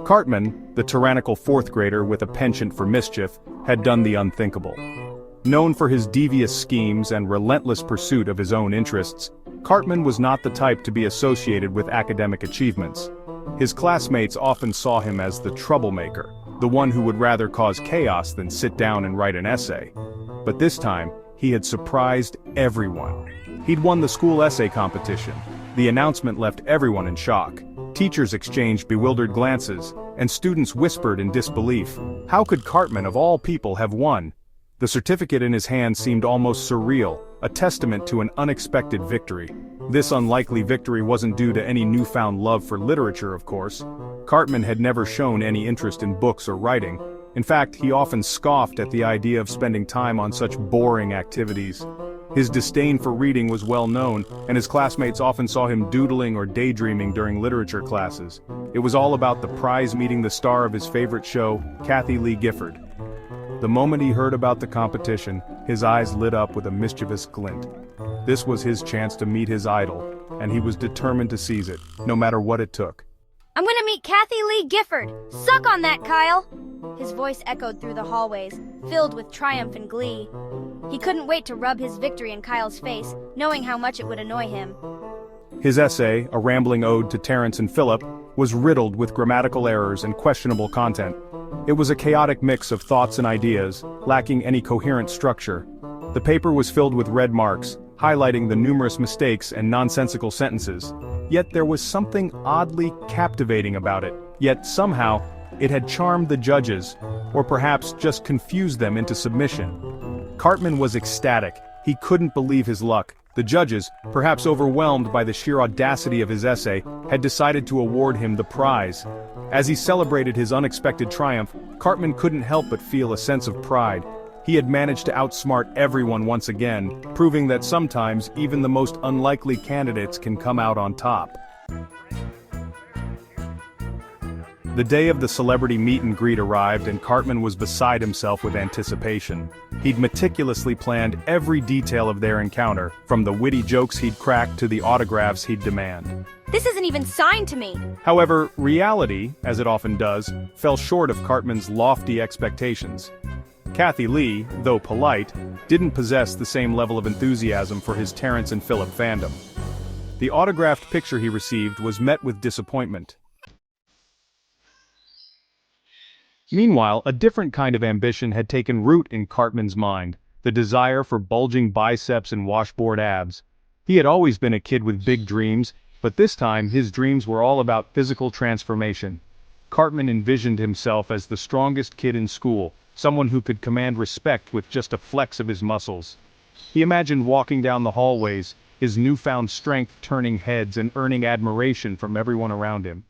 Cartman, the tyrannical fourth grader with a penchant for mischief, had done the unthinkable. Known for his devious schemes and relentless pursuit of his own interests, Cartman was not the type to be associated with academic achievements. His classmates often saw him as the troublemaker, the one who would rather cause chaos than sit down and write an essay. But this time, he had surprised everyone. He'd won the school essay competition. The announcement left everyone in shock. Teachers exchanged bewildered glances, and students whispered in disbelief. How could Cartman of all people have won? The certificate in his hand seemed almost surreal, a testament to an unexpected victory. This unlikely victory wasn't due to any newfound love for literature, of course. Cartman had never shown any interest in books or writing. In fact, he often scoffed at the idea of spending time on such boring activities. His disdain for reading was well known, and his classmates often saw him doodling or daydreaming during literature classes. It was all about the prize meeting the star of his favorite show, Kathie Lee Gifford. The moment he heard about the competition, his eyes lit up with a mischievous glint. This was his chance to meet his idol, and he was determined to seize it, no matter what it took. I'm gonna meet Kathie Lee Gifford! Suck on that, Kyle! His voice echoed through the hallways, filled with triumph and glee. He couldn't wait to rub his victory in Kyle's face, knowing how much it would annoy him. His essay, a rambling ode to Terence and Philip, was riddled with grammatical errors and questionable content. It was a chaotic mix of thoughts and ideas, lacking any coherent structure. The paper was filled with red marks, highlighting the numerous mistakes and nonsensical sentences. Yet there was something oddly captivating about it, yet somehow, it had charmed the judges, or perhaps just confused them into submission. Cartman was ecstatic. He couldn't believe his luck. The judges, perhaps overwhelmed by the sheer audacity of his essay, had decided to award him the prize. As he celebrated his unexpected triumph, Cartman couldn't help but feel a sense of pride. He had managed to outsmart everyone once again, proving that sometimes even the most unlikely candidates can come out on top. The day of the celebrity meet and greet arrived, and Cartman was beside himself with anticipation. He'd meticulously planned every detail of their encounter, from the witty jokes he'd crack to the autographs he'd demand. This isn't even signed to me! However, reality, as it often does, fell short of Cartman's lofty expectations. Kathie Lee, though polite, didn't possess the same level of enthusiasm for his Terence and Philip fandom. The autographed picture he received was met with disappointment. Meanwhile, a different kind of ambition had taken root in Cartman's mind, the desire for bulging biceps and washboard abs. He had always been a kid with big dreams, but this time his dreams were all about physical transformation. Cartman envisioned himself as the strongest kid in school, someone who could command respect with just a flex of his muscles. He imagined walking down the hallways, his newfound strength turning heads and earning admiration from everyone around him.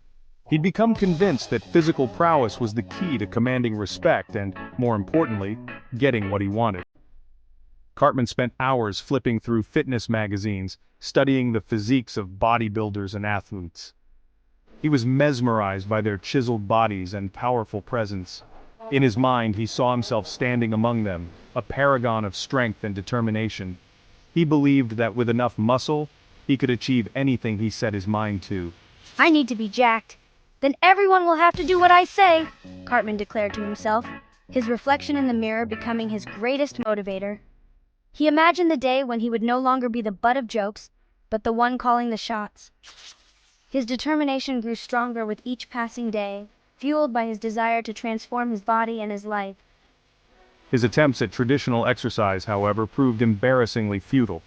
He'd become convinced that physical prowess was the key to commanding respect and, more importantly, getting what he wanted. Cartman spent hours flipping through fitness magazines, studying the physiques of bodybuilders and athletes. He was mesmerized by their chiseled bodies and powerful presence. In his mind, he saw himself standing among them, a paragon of strength and determination. He believed that with enough muscle, he could achieve anything he set his mind to. I need to be jacked. Then everyone will have to do what I say, Cartman declared to himself, his reflection in the mirror becoming his greatest motivator. He imagined the day when he would no longer be the butt of jokes, but the one calling the shots. His determination grew stronger with each passing day, fueled by his desire to transform his body and his life. His attempts at traditional exercise, however, proved embarrassingly futile.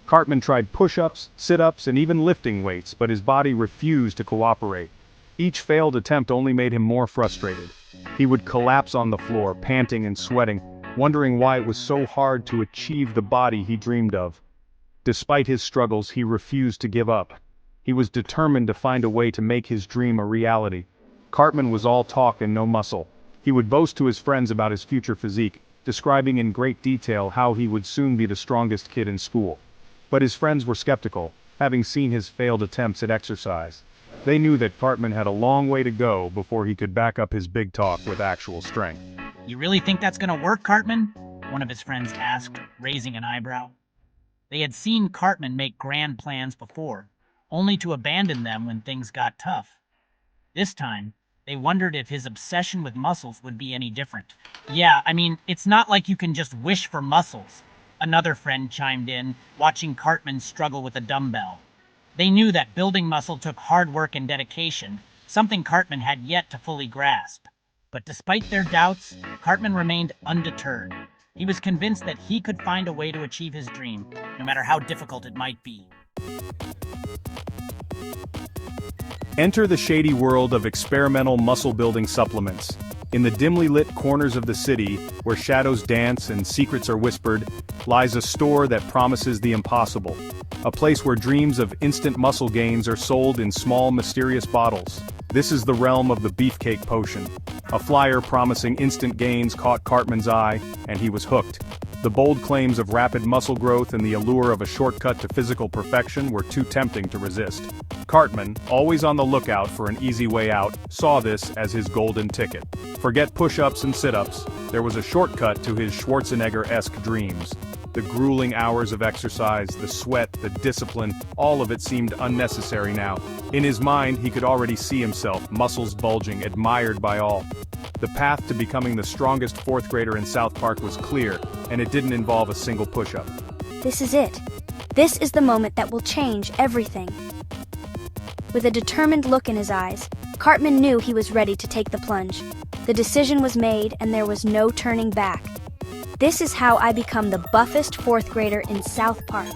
Cartman tried push-ups, sit-ups, and even lifting weights, but his body refused to cooperate. Each failed attempt only made him more frustrated. He would collapse on the floor, panting and sweating, wondering why it was so hard to achieve the body he dreamed of. Despite his struggles, he refused to give up. He was determined to find a way to make his dream a reality. Cartman was all talk and no muscle. He would boast to his friends about his future physique, describing in great detail how he would soon be the strongest kid in school. But his friends were skeptical, having seen his failed attempts at exercise. They knew that Cartman had a long way to go before he could back up his big talk with actual strength. You really think that's gonna work, Cartman? One of his friends asked, raising an eyebrow. They had seen Cartman make grand plans before, only to abandon them when things got tough. This time, They wondered if his obsession with muscles would be any different. Yeah, I mean, it's not like you can just wish for muscles. Another friend chimed in, watching Cartman struggle with a dumbbell. They knew that building muscle took hard work and dedication, something Cartman had yet to fully grasp. But despite their doubts, Cartman remained undeterred. He was convinced that he could find a way to achieve his dream, no matter how difficult it might be. Enter the shady world of experimental muscle-building supplements. In the dimly lit corners of the city, where shadows dance and secrets are whispered, lies a store that promises the impossible. A place where dreams of instant muscle gains are sold in small, mysterious bottles. This is the realm of the Beefcake Potion. A flyer promising instant gains caught Cartman's eye, and he was hooked. The bold claims of rapid muscle growth and the allure of a shortcut to physical perfection were too tempting to resist. Cartman, always on the lookout for an easy way out, saw this as his golden ticket. Forget push-ups and sit-ups, there was a shortcut to his Schwarzenegger-esque dreams. The grueling hours of exercise, the sweat, the discipline, all of it seemed unnecessary now. In his mind, he could already see himself, muscles bulging, admired by all. The path to becoming the strongest fourth grader in South Park was clear, and it didn't involve a single push-up. This is it. This is the moment that will change everything. With a determined look in his eyes, Cartman knew he was ready to take the plunge. The decision was made, and there was no turning back. This is how I become the buffest fourth grader in South Park.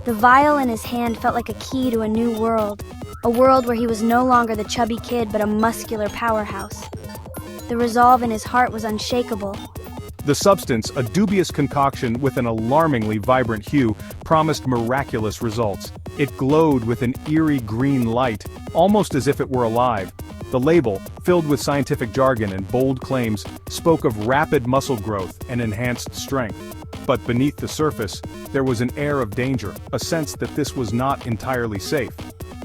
The vial in his hand felt like a key to a new world. A world where he was no longer the chubby kid but a muscular powerhouse. The resolve in his heart was unshakable. The substance, a dubious concoction with an alarmingly vibrant hue, promised miraculous results. It glowed with an eerie green light, almost as if it were alive. The label, filled with scientific jargon and bold claims, spoke of rapid muscle growth and enhanced strength. But beneath the surface, there was an air of danger, a sense that this was not entirely safe.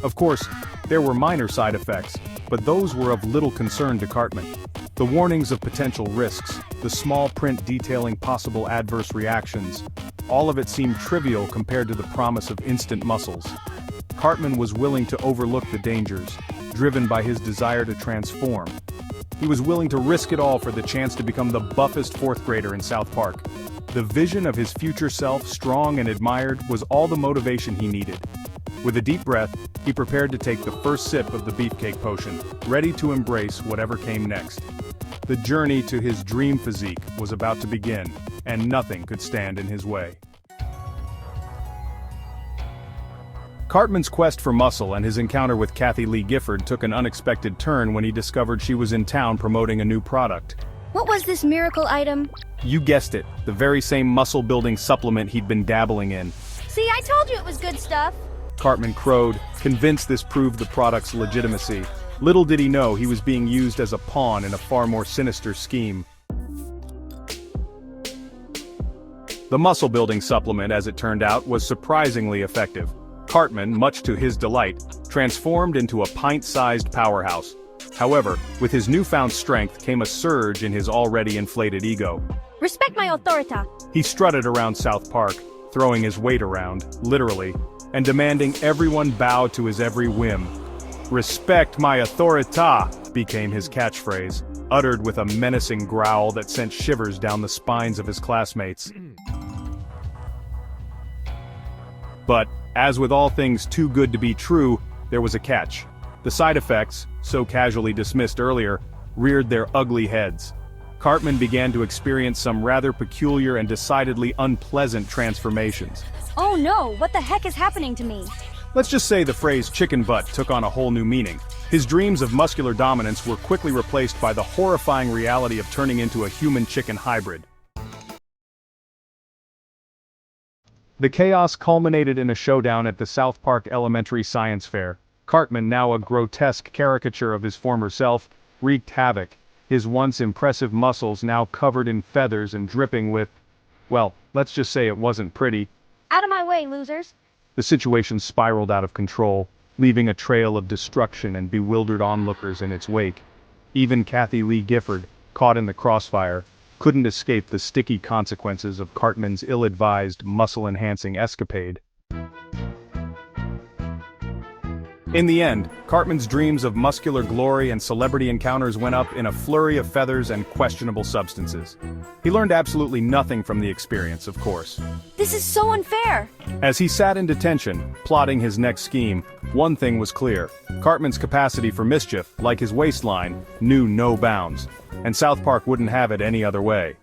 Of course, there were minor side effects, but those were of little concern to Cartman. The warnings of potential risks, the small print detailing possible adverse reactions, all of it seemed trivial compared to the promise of instant muscles. Cartman was willing to overlook the dangers, driven by his desire to transform. He was willing to risk it all for the chance to become the buffest fourth grader in South Park. The vision of his future self, strong and admired, was all the motivation he needed. With a deep breath, he prepared to take the first sip of the Beefcake Potion, ready to embrace whatever came next. The journey to his dream physique was about to begin, and nothing could stand in his way. Cartman's quest for muscle and his encounter with Kathy Lee Gifford took an unexpected turn when he discovered she was in town promoting a new product. What was this miracle item? You guessed it, the very same muscle-building supplement he'd been dabbling in. See, I told you it was good stuff. Cartman crowed, convinced this proved the product's legitimacy. Little did he know he was being used as a pawn in a far more sinister scheme. The muscle-building supplement, as it turned out, was surprisingly effective. Cartman, much to his delight, transformed into a pint-sized powerhouse. However, with his newfound strength came a surge in his already inflated ego. Respect my authority. He strutted around South Park, throwing his weight around, literally, and demanding everyone bow to his every whim. "Respect my authority" became his catchphrase, uttered with a menacing growl that sent shivers down the spines of his classmates. But, as with all things too good to be true, there was a catch. The side effects, so casually dismissed earlier, reared their ugly heads. Cartman began to experience some rather peculiar and decidedly unpleasant transformations. Oh no, what the heck is happening to me? Let's just say the phrase chicken butt took on a whole new meaning. His dreams of muscular dominance were quickly replaced by the horrifying reality of turning into a human-chicken hybrid. The chaos culminated in a showdown at the South Park Elementary Science Fair. Cartman, now a grotesque caricature of his former self, wreaked havoc, his once impressive muscles now covered in feathers and dripping with, well, let's just say it wasn't pretty. Out of my way, losers. The situation spiraled out of control, leaving a trail of destruction and bewildered onlookers in its wake. Even Kathy Lee Gifford, caught in the crossfire, couldn't escape the sticky consequences of Cartman's ill-advised, muscle-enhancing escapade. In the end, Cartman's dreams of muscular glory and celebrity encounters went up in a flurry of feathers and questionable substances. He learned absolutely nothing from the experience, of course. This is so unfair! As he sat in detention, plotting his next scheme, one thing was clear. Cartman's capacity for mischief, like his waistline, knew no bounds. And South Park wouldn't have it any other way.